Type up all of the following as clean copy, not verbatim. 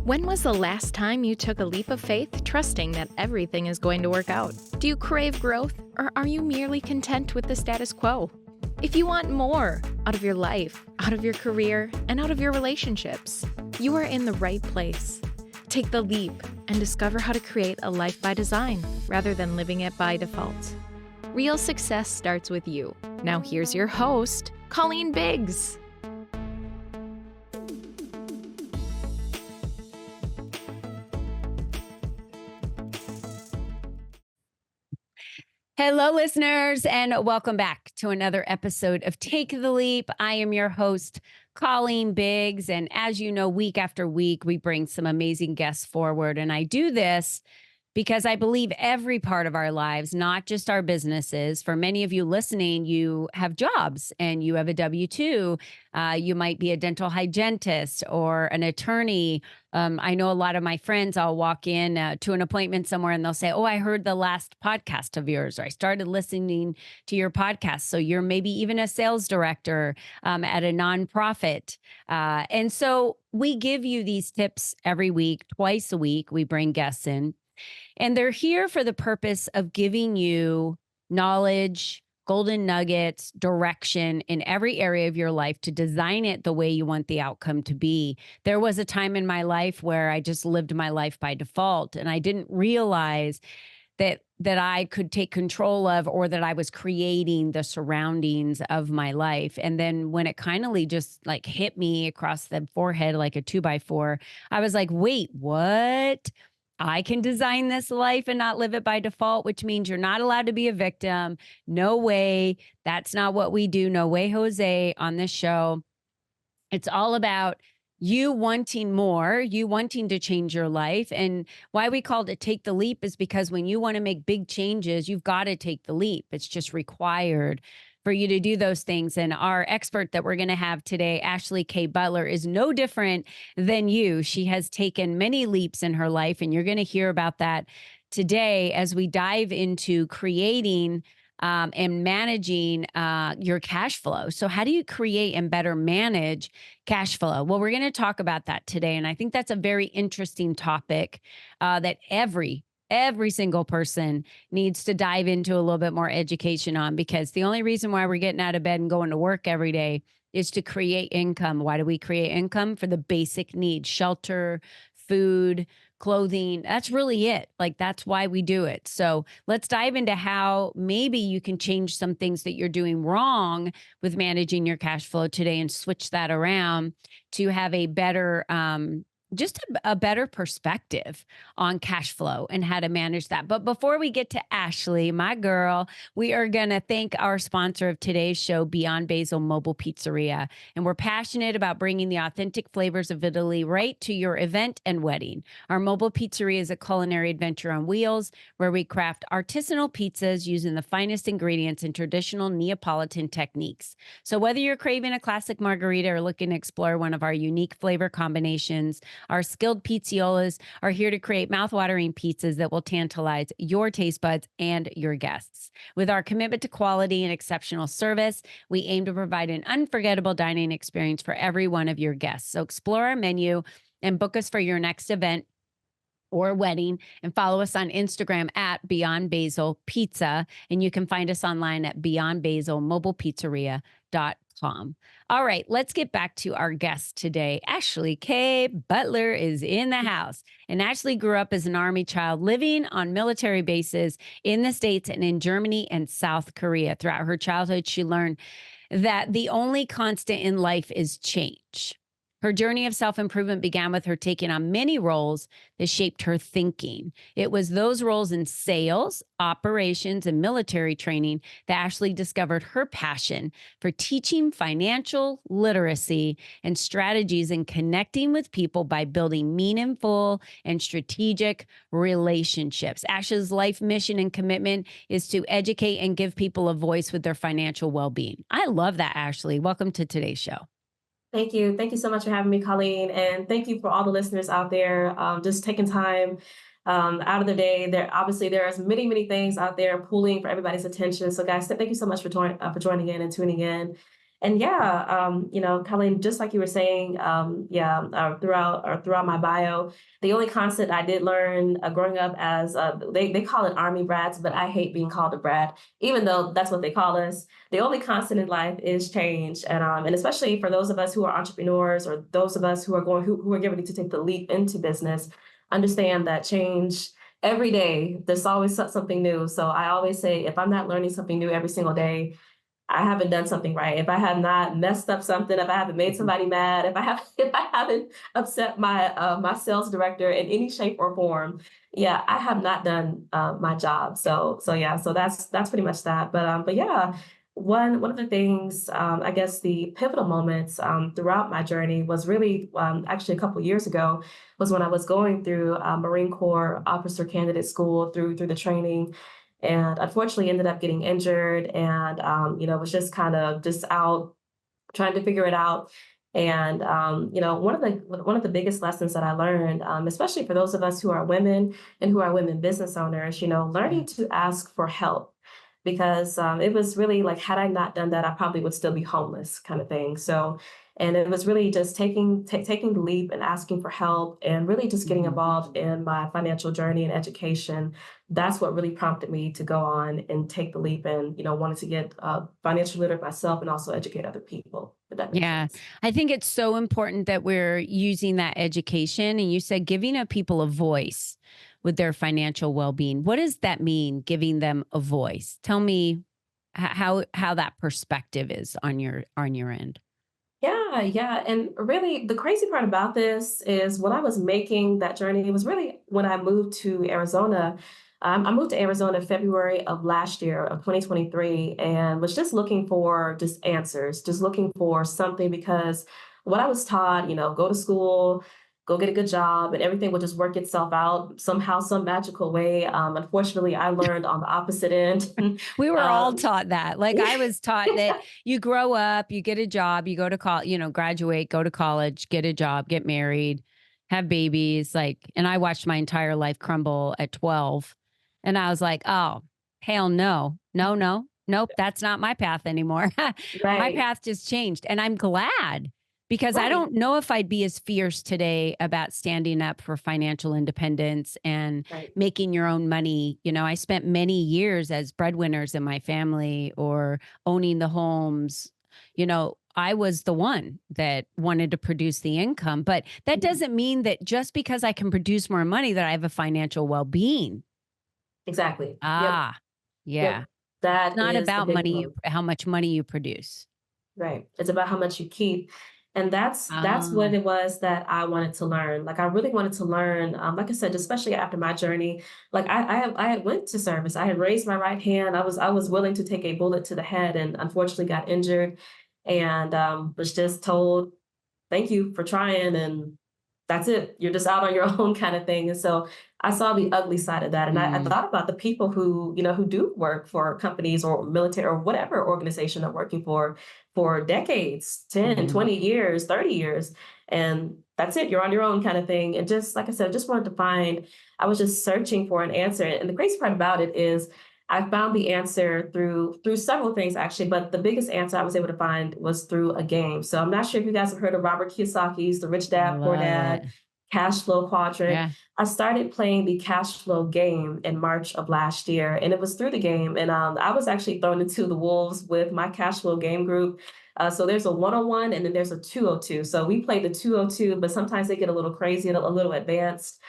When was the last time you took a leap of faith, trusting that everything is going to work out? Do you crave growth, or are you merely content with the status quo? If you want more out of your life, out of your career, and out of your relationships, you are in the right place. Take the leap and discover how to create a life by design rather than living it by default. Real success starts with you. Now here's your host, Colleen Biggs. Hello, listeners, and welcome back to another episode of Take the Leap. I am your host, Colleen Biggs, and as you know, week after week, we bring some amazing guests forward, and I do this because I believe every part of our lives, not just our businesses. For many of you listening, you have jobs and you have a W-2. You might be a dental hygienist or an attorney. I know a lot of my friends, I'll walk in to an appointment somewhere and they'll say, "Oh, I heard the last podcast of yours," or "I started listening to your podcast." So you're maybe even a sales director at a nonprofit. And so we give you these tips every week, twice a week. We bring guests in. And they're here for the purpose of giving you knowledge, golden nuggets, direction in every area of your life to design it the way you want the outcome to be. There was a time in my life where I just lived my life by default, and I didn't realize that I could take control of, or that I was creating the surroundings of my life. And then when it kindly just like hit me across the forehead like a 2x4, I was like, wait, what? I can design this life and not live it by default, which means you're not allowed to be a victim. No way. That's not what we do. No way, Jose, on this show. It's all about you wanting more, you wanting to change your life. And why we called it Take the Leap is because when you want to make big changes, you've got to take the leap. It's just required for you to do those things. And our expert that we're going to have today, Ashley K. Butler, is no different than you. She has taken many leaps in her life, and you're going to hear about that today as we dive into creating and managing your cash flow. So how do you create and better manage cash flow? Well, we're going to talk about that today. And I think that's a very interesting topic that every single person needs to dive into a little bit more education on, because the only reason why we're getting out of bed and going to work every day is to create income. Why do we create income? For the basic needs: shelter, food, clothing. That's really it. Like, that's why we do it. So let's dive into how maybe you can change some things that you're doing wrong with managing your cash flow today and switch that around to have a better, a better perspective on cash flow and how to manage that. But before we get to Ashley, my girl, we are going to thank our sponsor of today's show, Beyond Basil Mobile Pizzeria. And we're passionate about bringing the authentic flavors of Italy right to your event and wedding. Our mobile pizzeria is a culinary adventure on wheels where we craft artisanal pizzas using the finest ingredients and traditional Neapolitan techniques. So whether you're craving a classic margarita or looking to explore one of our unique flavor combinations, our skilled pizziolas are here to create mouthwatering pizzas that will tantalize your taste buds and your guests. With our commitment to quality and exceptional service, we aim to provide an unforgettable dining experience for every one of your guests. So explore our menu and book us for your next event or wedding, and follow us on Instagram at Beyond Basil Pizza. And you can find us online at beyondbasilmobilepizzeria.com. All right, let's get back to our guest today. Ashley K. Butler is in the house. And Ashley grew up as an Army child, living on military bases in the States and in Germany and South Korea. Throughout her childhood, she learned that the only constant in life is change. Her journey of self-improvement began with her taking on many roles that shaped her thinking. It was those roles in sales, operations, and military training that Ashley discovered her passion for teaching financial literacy and strategies and connecting with people by building meaningful and strategic relationships. Ashley's life mission and commitment is to educate and give people a voice with their financial well-being. I love that, Ashley. Welcome to today's show. Thank you. Thank you so much for having me, Colleen. And thank you for all the listeners out there, just taking time out of the day. There's many things out there pooling for everybody's attention. So guys, thank you so much for joining in and tuning in. And yeah, Colleen, just like you were saying, throughout my bio, the only constant I did learn growing up as they call it army brats, but I hate being called a brat, even though that's what they call us. The only constant in life is change, and especially for those of us who are entrepreneurs or those of us who are getting ready to take the leap into business, understand that change. Every day, there's always something new. So I always say, if I'm not learning something new every single day, I haven't done something right. If I have not messed up something, if I haven't made somebody mad, if I haven't upset my sales director in any shape or form, yeah, I have not done my job. So that's pretty much that. But yeah, one of the things I guess the pivotal moments throughout my journey was really actually a couple of years ago was when I was going through Marine Corps Officer Candidate School through the training, and unfortunately ended up getting injured, and was just kind of just out trying to figure it out. And one of the biggest lessons that I learned, especially for those of us who are women and who are women business owners, learning to ask for help, because it was really like, had I not done that, I probably would still be homeless, kind of thing. So, and it was really just taking the leap and asking for help, and really just getting involved in my financial journey and education. That's what really prompted me to go on and take the leap, and wanted to get financially literate myself and also educate other people. If that makes Yeah, sense. I think it's so important that we're using that education. And you said giving a people a voice with their financial well-being. What does that mean, giving them a voice? Tell me how that perspective is on your end. Yeah. And really, the crazy part about this is when I was making that journey, it was really when I moved to Arizona. I moved to Arizona February of last year, of 2023, and was just looking for just answers, just looking for something, because what I was taught, go to school, go get a good job, and everything will just work itself out somehow, some magical way. Unfortunately, I learned on the opposite end. We were all um, taught that. Like I was taught that you grow up, you get a job, you go to college, graduate, go to college, get a job, get married, have babies. And I watched my entire life crumble at 12. And I was like, oh, hell no, no, no, nope, that's not my path anymore. My right, path just changed. And I'm glad, because I right, don't know if I'd be as fierce today about standing up for financial independence and right. making your own money. I spent many years as breadwinners in my family or owning the homes. I was the one that wanted to produce the income, but that Mhm. doesn't mean that just because I can produce more money that I have a financial well-being. Exactly. Yep. Ah, yeah. Yep. It's That not is the about big money, one. how much money you produce. Right. It's about how much you keep. And that's what Ah, it was that I wanted to learn. Like I really wanted to learn, like I said, especially after my journey. Like I had went to service. I had raised my right hand. I was willing to take a bullet to the head, and unfortunately got injured, and was just told, thank you for trying, and that's it. You're just out on your own, kind of thing. And so I saw the ugly side of that. And I mm, thought about the people who do work for companies or military or whatever organization they're working for decades, 10, mhm. 20 years, 30 years. And that's it. You're on your own, kind of thing. And just like I said, I just wanted to find, I was just searching for an answer. And the crazy part about it is I found the answer through several things, actually, but the biggest answer I was able to find was through a game. So I'm not sure if you guys have heard of Robert Kiyosaki's The Rich Dad, Poor Love it. Dad, Cash Flow Quadrant. Yeah. I started playing the cash flow game in March of last year, and it was through the game. And I was actually thrown into the wolves with my cash flow game group. So there's a 101 and then there's a 202. So we play the 202, but sometimes they get a little crazy and a little advanced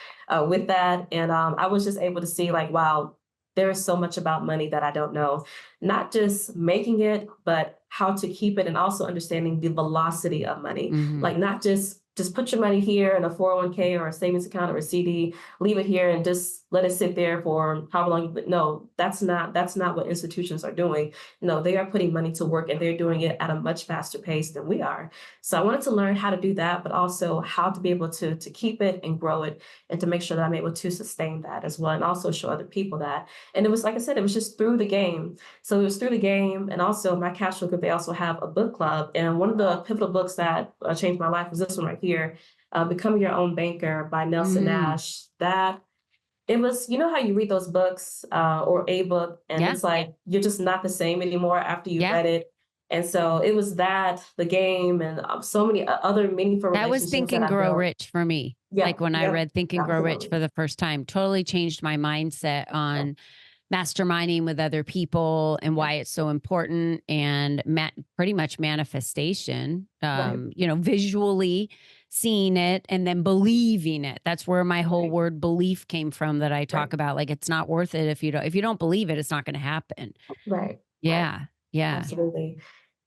with that. And I was just able to see, like, wow, there is so much about money that I don't know. Not just making it, but how to keep it, and also understanding the velocity of money. Mhm. Like not just put your money here in a 401k or a savings account or a CD, leave it here and just let it sit there for however long. No, that's not what institutions are doing. No, they are putting money to work, and they're doing it at a much faster pace than we are. So I wanted to learn how to do that, but also how to be able to keep it and grow it, and to make sure that I'm able to sustain that as well, and also show other people that. And it was, like I said, it was just through the game. So it was through the game, and also my cash flow group, they also have a book club. And one of the pivotal books that changed my life was this one right here, Becoming Your Own Banker by Nelson Mm. Nash. That it was, how you read those books or a book, and Yeah. it's like you're just not the same anymore after you've Yeah. read it. And so it was that, the game, and so many other meaningful That was relationships Think that and I Grow built. Rich for me. Like Yep, when I yep, read Think and Grow Rich absolutely. for the first time, totally changed my mindset on masterminding with other people and Yep, why it's so important, and pretty much manifestation, right, visually seeing it and then believing it. That's where my whole right, word belief came from, that I right, talk about. Like, it's not worth it if you don't believe it, it's not going to happen. right, right. Yeah. Yeah. Absolutely.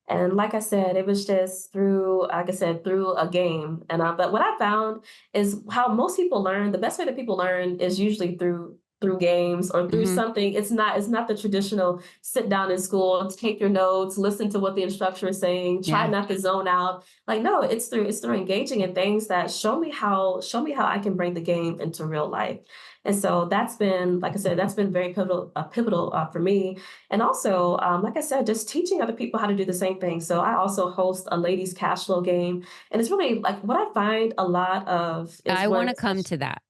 And like I said, it was just through, like I said, through a game. And but what I found is how most people learn. The best way that people learn is usually through games or through Hmm. something. It's not the traditional sit down in school, take your notes, listen to what the instructor is saying, try Yeah. not to zone out. Like no, it's through engaging in things that show me how I can bring the game into real life. And so that's been, like I said, that's been very pivotal for me. And also, like I said, just teaching other people how to do the same thing. So I also host a ladies cash flow game. And it's really like what I find a lot of is I want when to come to that.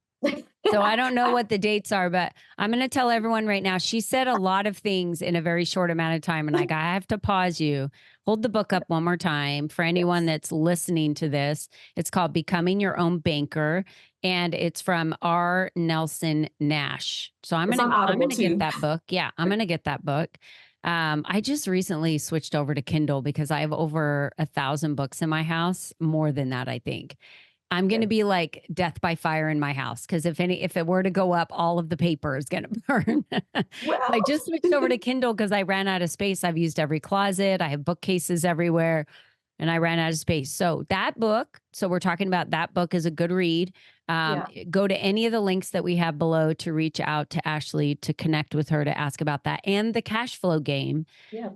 So I don't know what the dates are, but I'm going to tell everyone right now. She said a lot of things in a very short amount of time. And I have to pause you. Hold the book up one more time for anyone yes. that's listening to this. It's called Becoming Your Own Banker, and it's from R. Nelson Nash. So It's on I'm Audible gonna get too. that book. Yeah, I'm gonna get that book. I just recently switched over to Kindle because I have over 1,000 books in my house, more than that, I think. I'm going Yeah. to be like death by fire in my house, because if it were to go up, all of the paper is going to burn. I Well, just switched over to Kindle because I ran out of space. I've used every closet. I have bookcases everywhere, and I ran out of space. So that book, so we're talking about that book, is a good read. yeah, Go to any of the links that we have below to reach out to Ashley, to connect with her, to ask about that, and the cash flow game. yeah,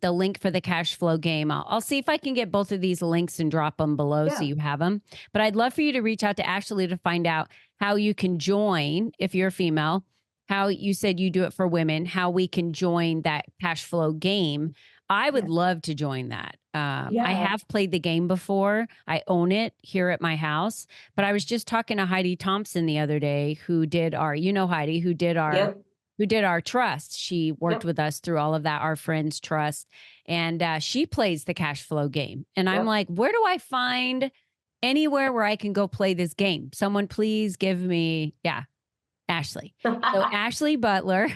The link for the cash flow game. I'll see if I can get both of these links and drop them below so yeah, you have them. But I'd love for you to reach out to Ashley to find out how you can join, if you're a female, how you said you do it for women, how we can join that cash flow game. I would yeah, love to join that. I yeah. have played the game before. I own it here at my house. But I was just talking to Heidi Thompson the other day, who did our, Heidi, Yep, who did our trust. She worked yep, with us through all of that, our friends' trust. And she plays the cash flow game. And I'm yep. like, where do I find anywhere where I can go play this game? Someone please give me, yeah, Ashley. So Ashley Butler,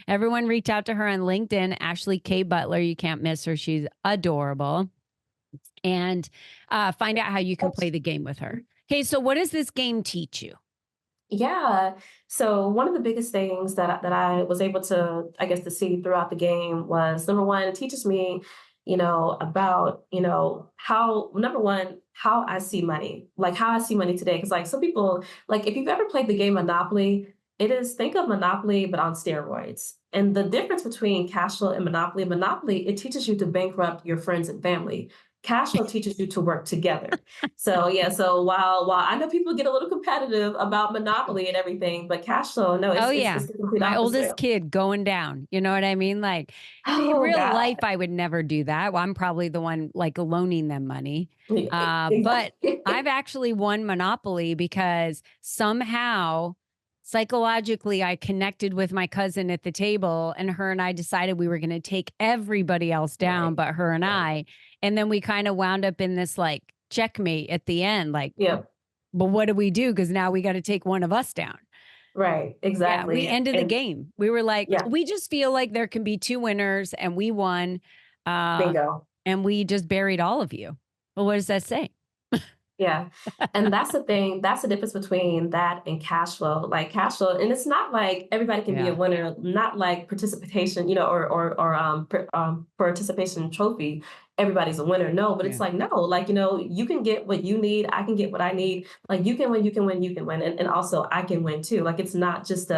everyone reach out to her on LinkedIn, Ashley K. Butler. You can't miss her. She's adorable. And find out how you can play the game with her. Okay, so what does this game teach you? Yeah. So one of the biggest things that I was able to, I guess, to see throughout the game was number one, it teaches me, about, how number one, how I see money, like how I see money today. Because like some people, like if you've ever played the game Monopoly, it is think of Monopoly but on steroids. And the difference between cash flow and Monopoly, it teaches you to bankrupt your friends and family. Cash flow teaches you to work together. So yeah, so while I know people get a little competitive about Monopoly and everything, but cash flow, no, Oh it's yeah. the complete My opposite. oldest kid going down. You know what I mean? Like, in Oh real God. life, I would never do that. Well, I'm probably the one like loaning them money. But I've Exactly. actually won Monopoly because somehow psychologically I connected with my cousin at the table, and her and I decided we were going to take everybody else down Right. but her and Right. I. And then we kind of wound up in this like checkmate at the end. Like, Yeah. but what do we do? Because now we got to take one of us down. Right. Yeah, we Exactly. ended the And game. We were like, yeah, we just feel like there can be two winners, and we won. Uh, bingo. and we just buried all of you. Well, what does that say? Yeah. And that's the thing. That's the difference between that and cash flow. Like cash flow, and it's not like everybody can be a Yeah. winner, not like participation, or participation trophy. Everybody's a winner. No, but it's Yeah. like, no, like, you can get what you need. I can get what I need. Like you can win, you can win, you can win. And also I can win too. Like it's not just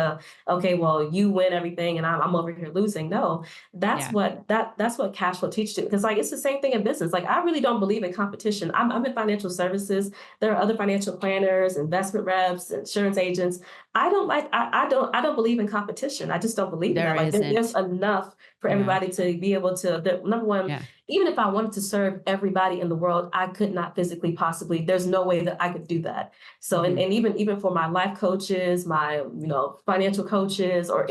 okay, well, you win everything and I'm over here losing. No, Yeah. that's what cash flow teaches you. Because like it's the same thing in business. Like I really don't believe in competition. I'm in financial services. There are other financial planners, investment reps, insurance agents. I don't believe in competition. I just don't believe in There that. Like there's isn't. enough for Yeah. everybody to be able to number one, Yeah. even if I wanted to serve everybody in the world, I could not physically possibly, there's no way that I could do that. So Hmm. and even for my life coaches, my financial coaches, or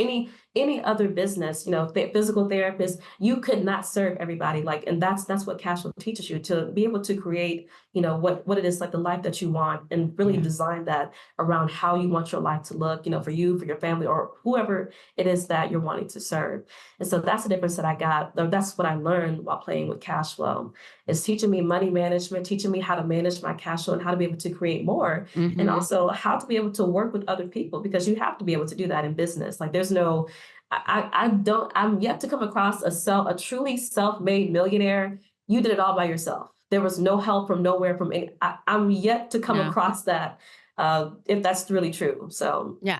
any other business, physical therapist, you could not serve everybody. And that's what cash flow teaches you, to be able to create, what it is, like the life that you want, and really design that around how you want your life to look, for you, for your family, or whoever it is that you're wanting to serve. And so that's the difference that I got, or that's what I learned while playing with cash flow. It's teaching me money management, teaching me how to manage my cash flow and how to be able to create more, and also how to be able to work with other people, because you have to be able to do that in business. Like there's no, I'm yet to come across a truly self-made millionaire. You did it all by yourself. There was no help from nowhere from any, I'm yet to come across that, if that's really true. So yeah.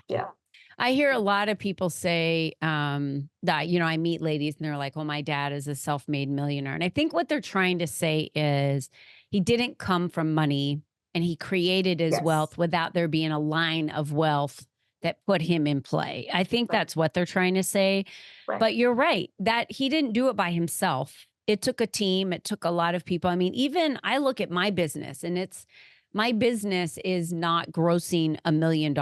I hear a lot of people say that, I meet ladies and they're like, well, my dad is a self-made millionaire. And I think what they're trying to say is he didn't come from money and he created his wealth without there being a line of wealth that put him in play. I think that's what they're trying to say. But you're right, that he didn't do it by himself. It took a team. It took a lot of people. I mean, even I look at my business, and my business is not grossing $1 million.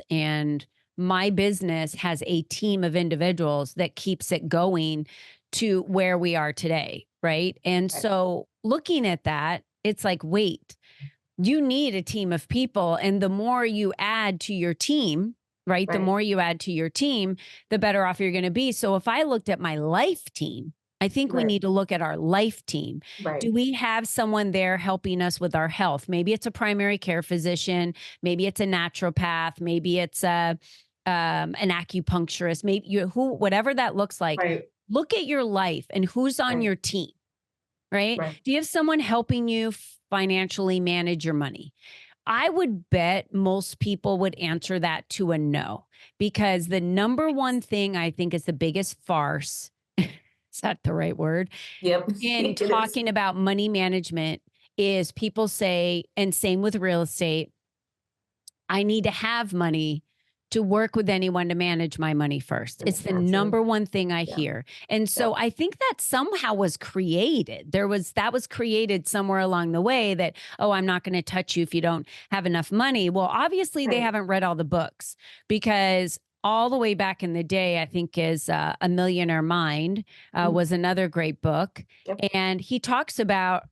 And my business has a team of individuals that keeps it going to where we are today. Right. And so looking at that, it's like, wait, you need a team of people. And the more you add to your team, right? The more you add to your team, the better off you're going to be. So if I looked at my life team, I think we need to look at our life team. Do we have someone there helping us with our health? Maybe it's a primary care physician. Maybe it's a naturopath. Maybe it's an acupuncturist. Maybe whatever that looks like. Look at your life and who's on your team, right? Do you have someone helping you financially manage your money? I would bet most people would answer that to a no, because the number one thing I think is the biggest farce, is that the right word? In talking about money management is people say, and same with real estate, I need to have money to work with anyone to manage my money first. It's the number one thing I hear. And so I think that somehow was created. That was created somewhere along the way that, oh, I'm not going to touch you if you don't have enough money. Well, obviously they haven't read all the books, because all the way back in the day, I think is A Millionaire Mind was another great book. And he talks about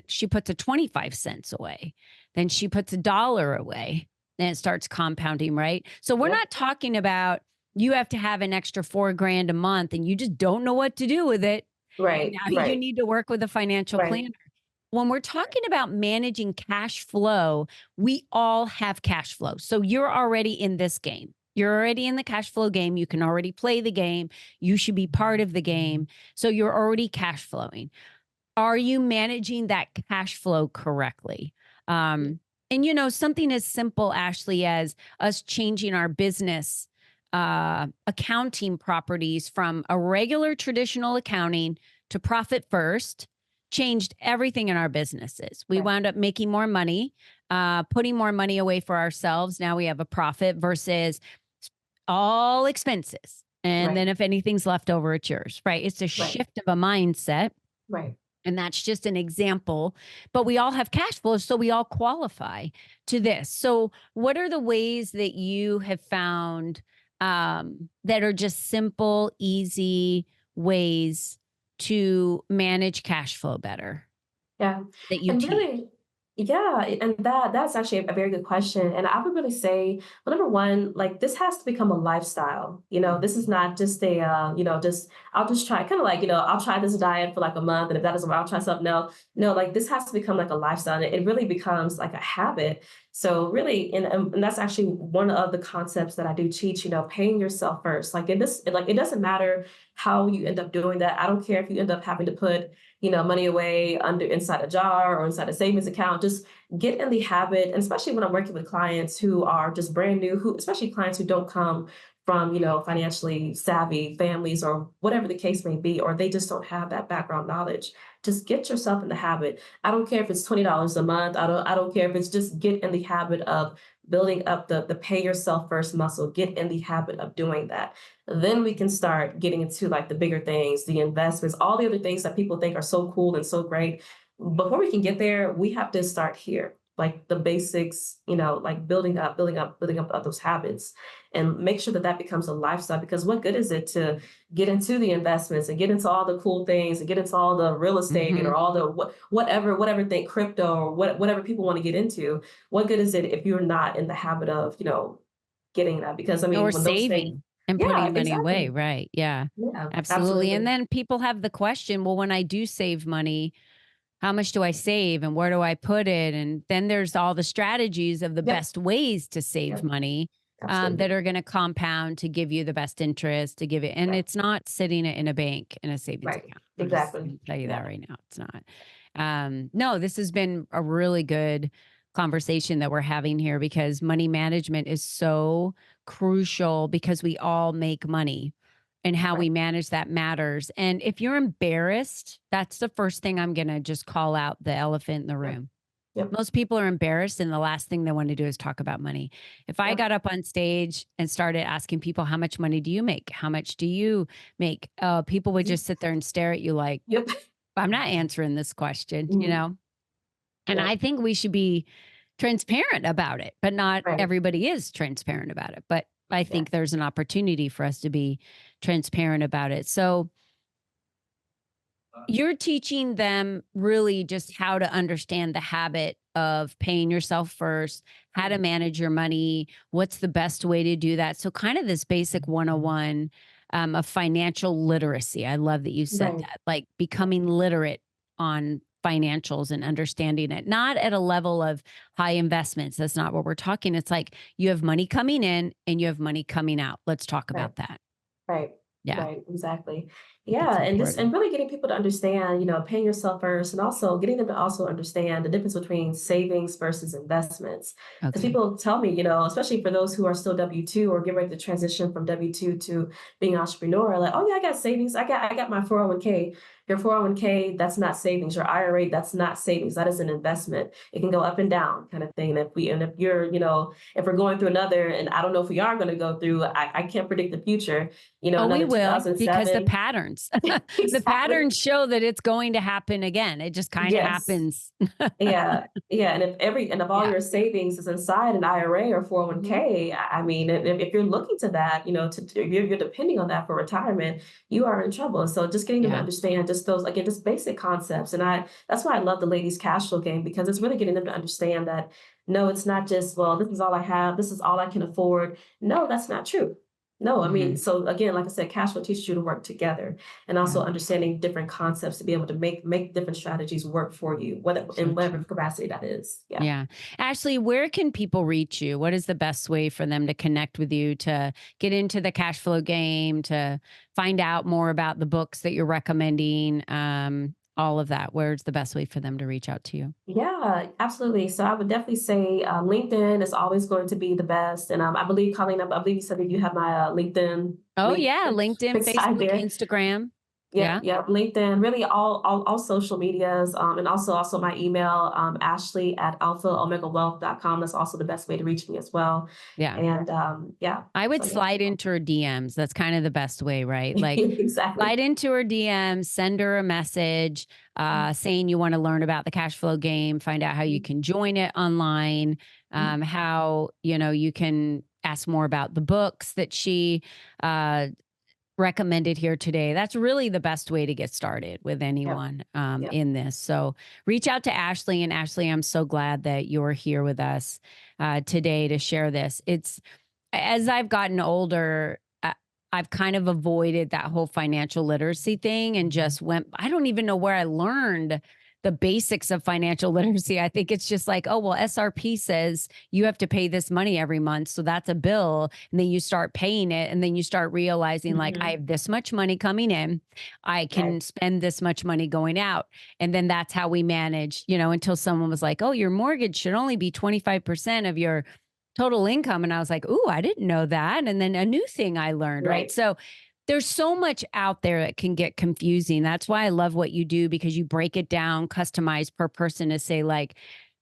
she puts a 25 cents away, then she puts $1 away. And it starts compounding, right? So we're not talking about you have to have an extra $4,000 a month and you just don't know what to do with it. Now you need to work with a financial planner. When we're talking about managing cash flow, we all have cash flow. So you're already in this game. You're already in the cash flow game. You can already play the game. You should be part of the game. So you're already cash flowing. Are you managing that cash flow correctly? And, something as simple, Ashley, as us changing our business accounting properties from a regular traditional accounting to profit first changed everything in our businesses. We wound up making more money, putting more money away for ourselves. Now we have a profit versus all expenses. And then if anything's left over, it's yours, right? It's a shift of a mindset. And that's just an example, but we all have cash flow, so we all qualify to this. So what are the ways that you have found that are just simple, easy ways to manage cash flow better? That you teach? Really, and that's actually a very good question. And I would really say, well, number one, like this has to become a lifestyle. This is not just I'll just try, kind of like, I'll try this diet for like a month, and if that doesn't work, I'll try something else. No, like this has to become like a lifestyle. And it really becomes like a habit. So really, and that's actually one of the concepts that I do teach, paying yourself first. It doesn't matter how you end up doing that. I don't care if you end up having to put money away inside a jar or inside a savings account. Just get in the habit. And especially when I'm working with clients who are just brand new, especially clients who don't come from, financially savvy families or whatever the case may be, or they just don't have that background knowledge. Just get yourself in the habit. I don't care if it's $20 a month. I don't care if it's just get in the habit of building up the pay yourself first muscle. Get in the habit of doing that. Then we can start getting into like the bigger things, the investments, all the other things that people think are so cool and so great. Before we can get there, we have to start here. like the basics, like building up of those habits, and make sure that that becomes a lifestyle. Because what good is it to get into the investments and get into all the cool things and get into all the real estate Mhm. or all the whatever thing, crypto or whatever people want to get into? What good is it if you're not in the habit of, getting that? Because I Or mean, when those things, saving and yeah, putting money away, exactly. right? Yeah, Yeah, absolutely. And absolutely. then people have the question, well, when I do save money, how much do I save and where do I put it? And then there's all the strategies of the Yep. best ways to save Yep. money that Absolutely. are going to compound to give you the best interest to give it. And Right. it's not sitting it in a bank in a savings Right. account. I'm just Exactly. going to tell you that Yeah. right now. It's not. No, this has been a really good conversation that we're having here because money management is so crucial because we all make money and how Right. we manage that matters. And if you're embarrassed, that's the first thing I'm going to just call out the elephant in the Yep. room. Yep. Most people are embarrassed, and the last thing they want to do is talk about money. If I Yep. got up on stage and started asking people, how much money do you make? How much do you make? People would just sit there and stare at you like, Yep. I'm not answering this question, Mhm. And I Yep. think we should be transparent about it, but not Right. everybody is transparent about it. But I Yeah. think there's an opportunity for us to be transparent about it. So you're teaching them really just how to understand the habit of paying yourself first, how to Mhm. manage your money, what's the best way to do that. So, kind of this basic 101 of financial literacy. I love that you said Right. that, like Yeah. becoming literate on financials and understanding it, not at a level of high investments. That's not what we're talking. It's like you have money coming in and you have money coming out. Let's talk Right. about that. Right. Yeah, I Right. Exactly. think it's Yeah. And important. really getting people to understand, paying yourself first, and also getting them to also understand the difference between savings versus investments. Because Okay. people tell me, especially for those who are still W-2 or get ready to transition from W-2 to being an entrepreneur, like, oh yeah, I got savings. I got my 401k. Your 401k, that's not savings. Your IRA, that's not savings. That is an investment. It can go up and down, kind of thing. And if you're, if we're going through another, and I don't know if we are going to go through, I can't predict the future, Oh, we another will because the 2007. patterns, the Exactly. patterns show that it's going to happen again. It just kind of Yes. happens. Yeah, yeah, and if all Yeah. your savings is inside an IRA or Mhm. 401k, I mean, if you're looking to that, if you're depending on that for retirement, you are in trouble. So just getting them to Yeah. understand just those, again, just basic concepts. And that's why I love the ladies cash flow game, because it's really getting them to understand that no, it's not just, well, this is all I have, this is all I can afford. No, that's not true. No, I mean, Mhm. so again, like I said, cash flow teaches you to work together, and Yeah. also understanding different concepts to be able to make different strategies work for you, whether So in whatever true. capacity that is. Yeah. Yeah. Ashley, where can people reach you? What is the best way for them to connect with you, to get into the cash flow game, to find out more about the books that you're recommending? All of that. Where's the best way for them to reach out to you? Yeah, absolutely. So I would definitely say LinkedIn is always going to be the best. And I believe, Colleen, I believe you said that you have my LinkedIn Oh, link yeah. LinkedIn, beside Facebook, there. Instagram. Yep, Yeah. yep. LinkedIn, really all social medias, and also my email, Ashley at alphaomegawealth.com. That's also the best way to reach me as well. Yeah. And yeah, I would so yeah, slide into her DMs. That's kind of the best way, right? Like exactly. slide into her DMs, send her a message saying you want to learn about the cash flow game, find out how you can join it online, how you can ask more about the books that she uh, recommended here today. That's really the best way to get started with Yep, anyone yep. in this. So reach out to Ashley. And Ashley, I'm so glad that you're here with us today to share this. It's as I've gotten older, I've kind of avoided that whole financial literacy thing and just went, I don't even know where I learned the basics of financial literacy. I think it's just like, oh, well, SRP says you have to pay this money every month. So that's a bill. And then you start paying it. And then you start realizing, like, I Hmm. have this much money coming in. I Right, can spend this much money going out. And then that's how we manage, until someone was like, oh, your mortgage should only be 25% of your total income. And I was like, ooh, I didn't know that. And then a new thing I learned, right? right, So there's so much out there that can get confusing. That's why I love what you do because you break it down, customized per person to say, like,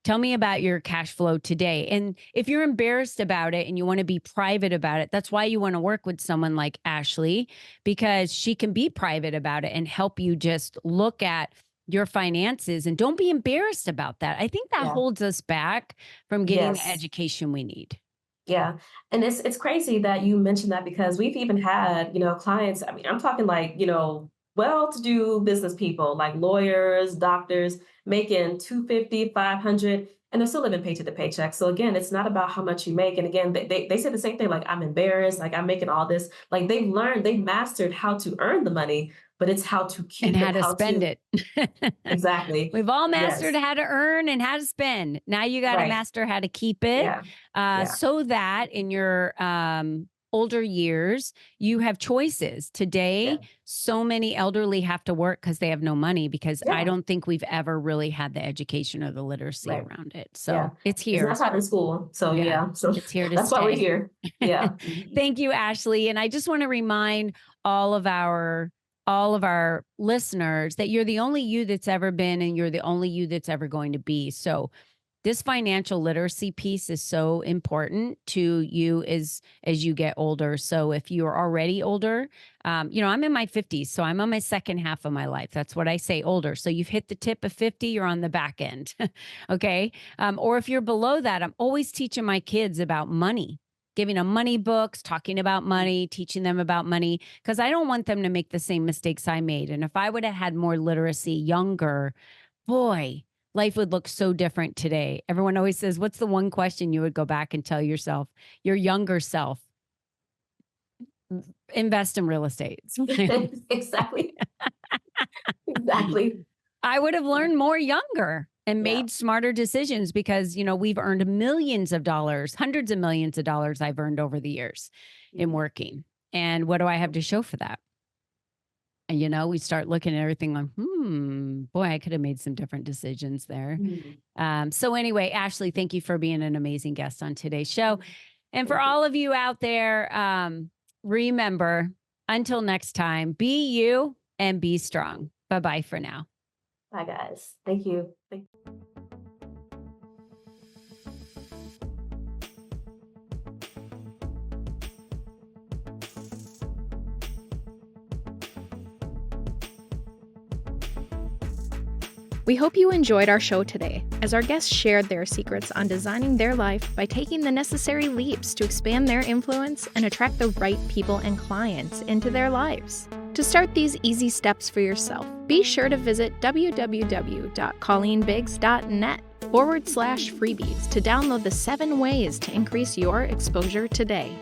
tell me about your cash flow today. And if you're embarrassed about it and you want to be private about it, that's why you want to work with someone like Ashley, because she can be private about it and help you just look at your finances, and don't be embarrassed about that. I think that Yeah. holds us back from getting the Yes. education we need. Yeah. And it's crazy that you mentioned that because we've even had, clients, I mean, I'm talking like, well-to-do business people, like lawyers, doctors, making 250, 500, and they're still living paycheck to paycheck. So again, it's not about how much you make. And again, they say the same thing, like, I'm embarrassed, like I'm making all this. Like they've mastered how to earn the money, but it's how to And keep how it, to how spend to it. exactly. We've all mastered Yes. how to earn and how to spend. Now you got to Right. master how to keep it, Yeah. Yeah. so that in your older years, you have choices. Yeah. Today, so many elderly have to work because they have no money, because I Yeah. don't think we've ever really had the education or the literacy Right. around it. Yeah. So it's It's not here. taught in school. So Yeah, yeah. So it's here to that's why we're stay. here. Yeah. Mhm. Thank you, Ashley. And I just want to remind all of our listeners that you're the only you that's ever been, and you're the only you that's ever going to be. So this financial literacy piece is so important to you as you get older. So if you're already older, I'm in my 50s, so I'm on my second half of my life. That's what I say, older. So you've hit the tip of 50, you're on the back end. Okay. Or if you're below that, I'm always teaching my kids about money, giving them money books, talking about money, teaching them about money, because I don't want them to make the same mistakes I made. And if I would have had more literacy younger, boy, life would look so different today. Everyone always says, what's the one question you would go back and tell yourself, your younger self? Invest in real estate. Exactly. Exactly. I would have learned more younger and Yeah. made smarter decisions, because, we've earned millions of dollars, hundreds of millions of dollars I've earned over the years in working. And what do I have to show for that? And, we start looking at everything like, boy, I could have made some different decisions there. Mhm. So anyway, Ashley, thank you for being an amazing guest on today's show. And for Thank you. all of you out there, remember, until next time, be you and be strong. Bye-bye for now. Bye, guys. Thank you. We hope you enjoyed our show today, as our guests shared their secrets on designing their life by taking the necessary leaps to expand their influence and attract the right people and clients into their lives. To start these easy steps for yourself, be sure to visit www.colleenbiggs.net/freebies to download the 7 ways to increase your exposure today.